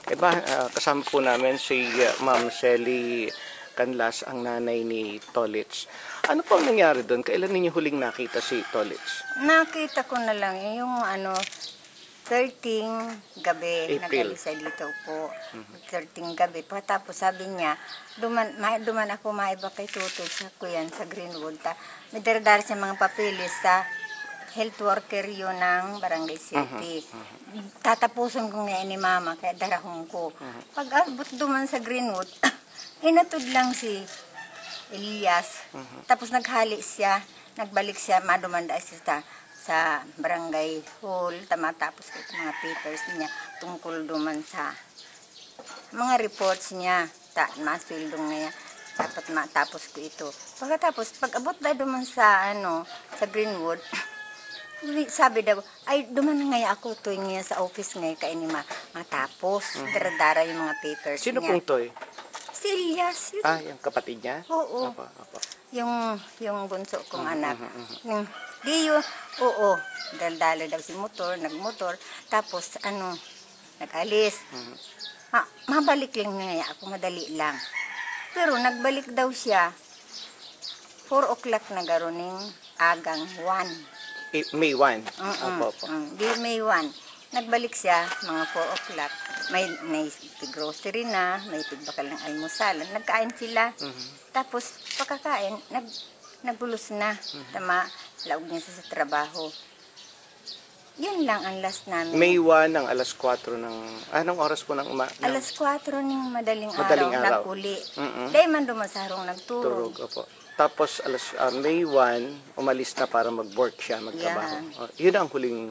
Kasama po namin si Ma'am Shelly Canlas, ang nanay ni Tolits. Ano po ang nangyari doon? Kailan ninyo huling nakita si Tolits? Nakita ko na lang yung 13 gabi. April. Nag-alisa dito po. 13 gabi. Pagkatapos sabi niya, duman ako maiba kay Tutoy sa kuyan sa Greenwood. May daradara siya mga papeles sa health worker yun ng Barangay City. Tatapusin ko nga ni Mama, kaya darahong ko. Pag abot duman sa Greenwood, inatod lang si Elias. Tapos naghali siya, nagbalik siya, madumanda siya sa barangay hall. Tapos ito mga papers niya tungkol duman sa mga reports niya. Maswildong na yan. Dapat matapos ko ito. Pagkatapos, pag abot na duman sa Greenwood, sabi daw, ay duman nga ako tuwing niya sa office ngayon kaya ni matapos. Daradara yung mga papers Sino niya. pong Toy? Si Elias. Yung kapatid niya? Oo. Opo. Yung bunso kong anak. Oo. Daldala daw si motor, nagmotor. Tapos nag-alis. Mabalik lang nga ako, madali lang. Pero nagbalik daw siya 4 o'clock na garoning agang 1. May 1. Di May 1. Nagbalik siya mga 4 o'clock. May grocery na, may tigbakal ng almusal. Nagkain sila. Tapos pagkakain, nagbulos na. Tama, laog niya sa trabaho. Yun lang ang last namin. May 1 ng alas 4 ng... Anong oras po ng Alas 4 ng madaling araw. Nagkuli. Dahil man dumasarong nagturog. Opo. Tapos May 1, umalis na para mag-work siya, magtrabaho. Yun ang huling...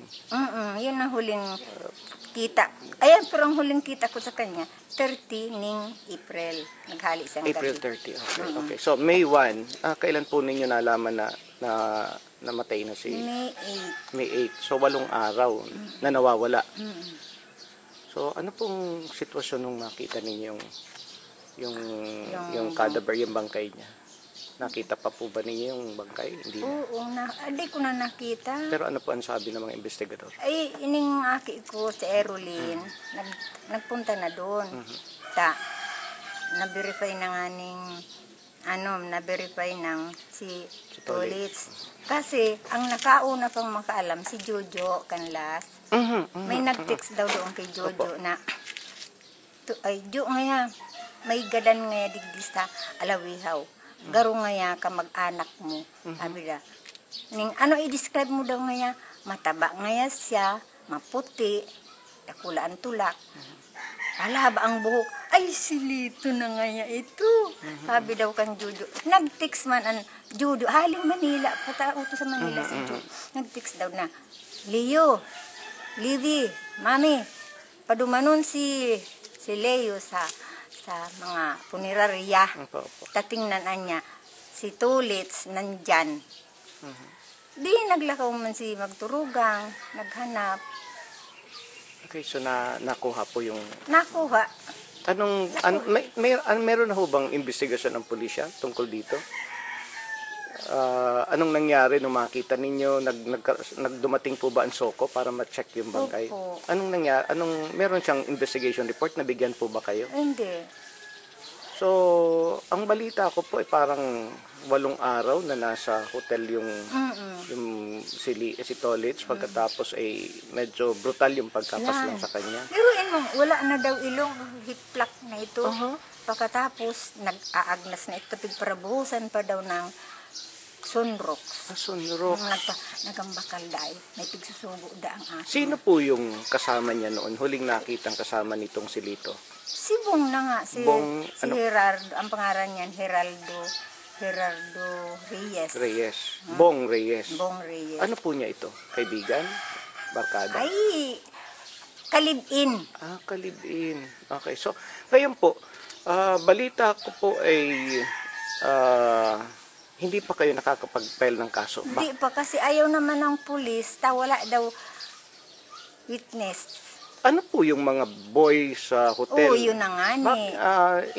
Yun ang huling kita. Ayan, pero ang huling kita ko sa kanya, 30 ning April. Naghali siyang April gabi. 30. Okay. So, May 1, kailan po ninyo nalaman na namatay na si... May 8. So, 8 araw na nawawala. So, ano pong sitwasyon nung makita ninyo yung cadaver, yung bangkay niya? Nakita pa po ba ninyo yung bangkay? Hindi na. Oo, hindi ko na nakita. Pero ano po ang sabi ng mga investigador? Ay, ining aki ko, si Erolyn, nagpunta na doon. Na-verify na nga na-verify ng si Tolits. Kasi, ang nakauna pang makaalam, si Jojo Canlas. May nag-text daw doon kay Jojo na, Jo ngaya, may gadan ngaya digdis sa Alawihaw. Garo ngaya ka mag-anak mo. Sabi na, i-describe mo daw ngaya, mataba ngaya siya, maputi, dakulaan tulak. Alaba ang buhok. Ay, silito na ngaya ito. Sabi daw kang Jojo. Nag-text man ang Jojo. Haling Manila. Patauto sa Manila si Jojo. Nag-text daw na, Leo, Livy, Mami, padumanon si Leo sa mga punerarya. Tatingnan niya, si Tolits nandyan. Di naglakaw man si magturugang, naghanap. Okay, so nakuha po yung... Nakuha. Meron na ho bang investigasyon ng pulisya tungkol dito? Anong nangyari nung makita ninyo? Nagdumating po ba ang Soko para ma-check yung bangkay? Opo. Anong nangyari? Meron siyang investigation report? Nabigyan po ba kayo? Hindi. So, ang balita ko po ay parang 8 araw na nasa hotel yung si Tolits. Pagkatapos ay medyo brutal yung pagkapas lang sa kanya. Biruin mo, wala na daw ilong, hiplak na ito. Pagkatapos, nag-aagnas na ito, pigparabuhusan pa daw ng sunrox. Sunrox. Nagambakal dahil, may pigsusubo da ang aso. Sino po yung kasama niya noon? Huling nakitang kasama nitong si Lito? Si Bong na nga, si Gerardo, ang pangalan niyan, Gerardo Reyes. Bong Reyes. Bong Reyes. Ano po niya ito? Kaibigan? Barkada? Ay, kalib-in. Kalib-in. Okay, so, ngayon po, balita ko po ay hindi pa kayo nakakapag-file ng kaso. Hindi pa, kasi ayaw naman ng pulis, wala daw witness. Ano po yung mga boys sa hotel? Oo, yun na nga ni.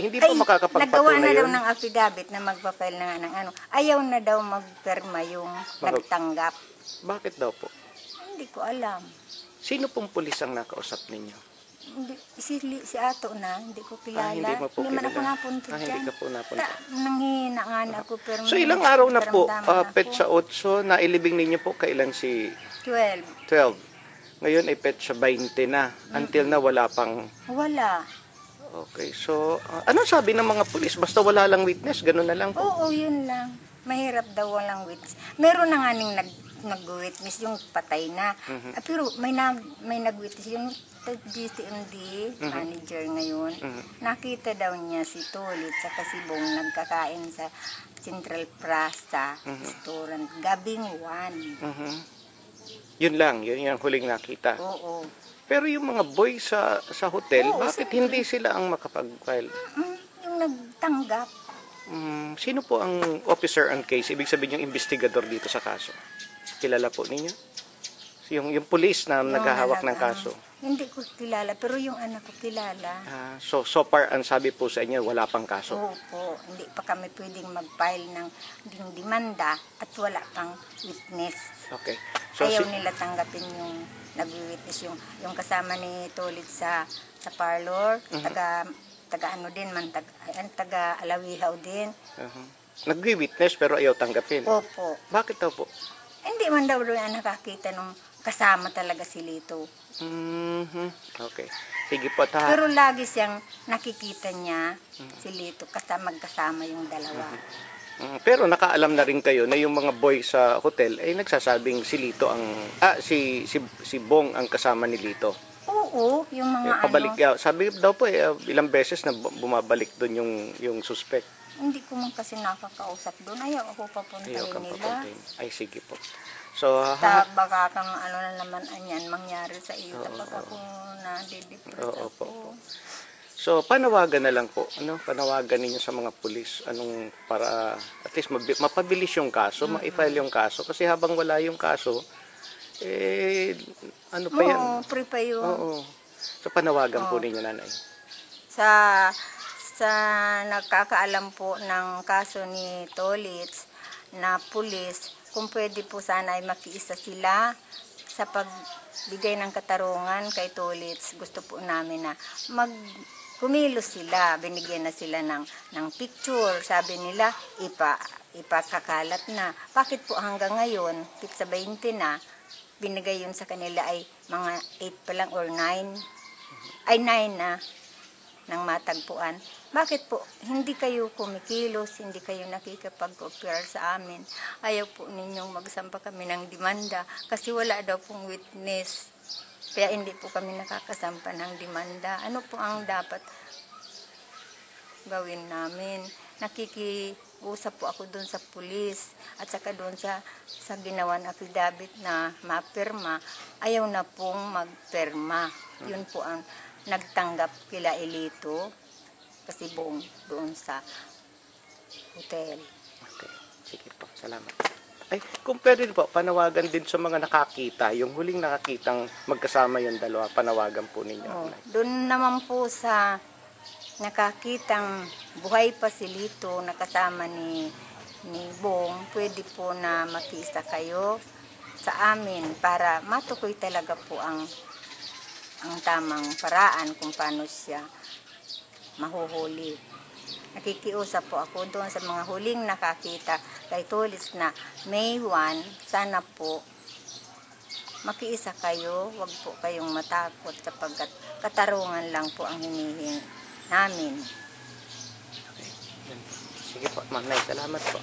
Hindi pa makakapagpatuloy nagawa na daw yun? ng affidavit na magpa-file na nga ng Ayaw na daw magperma yung nagtanggap. Bakit daw po? Hindi ko alam. Sino pong pulis ang nakausap ninyo? Si Ato na, hindi ko kilala. Hindi mo po man ako kilala. napunta Hindi dyan. ka po napunta. Nanghihina nga na ako. Pero So ilang araw na po, naramdaman petsa ako. 8, nailibing ninyo po kailan si 12. 12. Ngayon ay petsa 20 na. Until na wala pang... Wala. Okay, so ano sabi ng mga pulis? Basta wala lang witness, gano'n na lang po. Oo, yun lang. Mahirap daw walang witness. Meron na nga ning nag-witness yung patay na. Pero may nag-witness yung GCMD manager ngayon. Nakita daw niya si Tulit sa Kasibong nagkakain sa Central Plaza restaurant gabing 1. Yun lang, yun yung huling nakita. Oo. Pero yung mga boy sa hotel, Oo, bakit hindi sila ang makapag-file? Yung nagtanggap. Sino po ang officer on case? Ibig sabihin yung investigador dito sa kaso. Kilala po ninyo? Yung police na naghahawak ng kaso. Hindi ko kilala, pero yung anak ko kilala. So far, ang sabi po sa inyo, wala pang kaso. Opo, hindi pa kami pwedeng mag-file ng demanda at wala pang witness. Okay. So, Ayaw nila tanggapin yung nag-witness, yung kasama ni Tulit sa parlor, taga ano din man, taga Alawihaw din. Nag-witness pero ayaw tanggapin. Opo. Bakit daw po? Hindi man daw doon nakakita nung kasama talaga si Lito. Okay. Sige po, Pero lagi siyang nakikita niya si Lito magkasama yung dalawa. Pero nakaalam na rin kayo na yung mga boy sa hotel ay nagsasabing si Lito ang si Bong ang kasama ni Lito. Oo, yung mga Pabalik sabi daw po ilang beses na bumabalik doon yung suspect. Hindi ko man kasi nakakausap doon. Ayaw ako papuntahin nila. Ay sige po. So Baka kang ano na naman anyan mangyari sa iyo. Baka kung nadidepress ako. So, panawagan na lang po, panawagan ninyo sa mga pulis, para at least mapabilis yung kaso, ma-file yung kaso, kasi habang wala yung kaso, ano pa yan? Oo, pre pa yun. Oo. So, panawagan po ninyo, nanay. Sa nagkakaalam po ng kaso ni Tolitz na pulis, kung pwede po sana ay makiisa sila sa pagbigay ng katarungan kay Tolitz. Gusto po namin na kumilos sila, binigyan na sila ng picture. Sabi nila, ipakakalat na. Bakit po hanggang ngayon, sa 20 na, binigay yun sa kanila ay mga 8 pa lang or 9. Ay 9 na ng matagpuan. Bakit po hindi kayo kumikilos, hindi kayo nakikipag-cooperate sa amin? Ayaw po ninyong magsampa kami ng demanda kasi wala daw pong witness. Kaya hindi po kami nakakasampa ng demanda. Ano po ang dapat gawin namin? Nakikiusap po ako doon sa pulis at saka doon sa ginawan affidavit na mapirma. Ayaw na pong magpirma. Yun po ang nagtanggap kila Elito kasi buong doon sa hotel. Okay. Sige po. Salamat. Ay, kung pwede po, panawagan din sa mga nakakita, yung huling nakakitang magkasama yung dalawa, panawagan po ninyo. Doon naman po sa nakakitang buhay pa si Lito, nakasama ni Bong, pwede po na makiisa kayo sa amin para matukoy talaga po ang tamang paraan kung paano siya mahuhuli. Nakikiusap po ako doon sa mga huling nakakita kay Tulis na May 1, sana po makiisa kayo, wag po kayong matakot sapagkat katarungan lang po ang hinihingi namin. Sige po, Ma'am Nay, salamat po.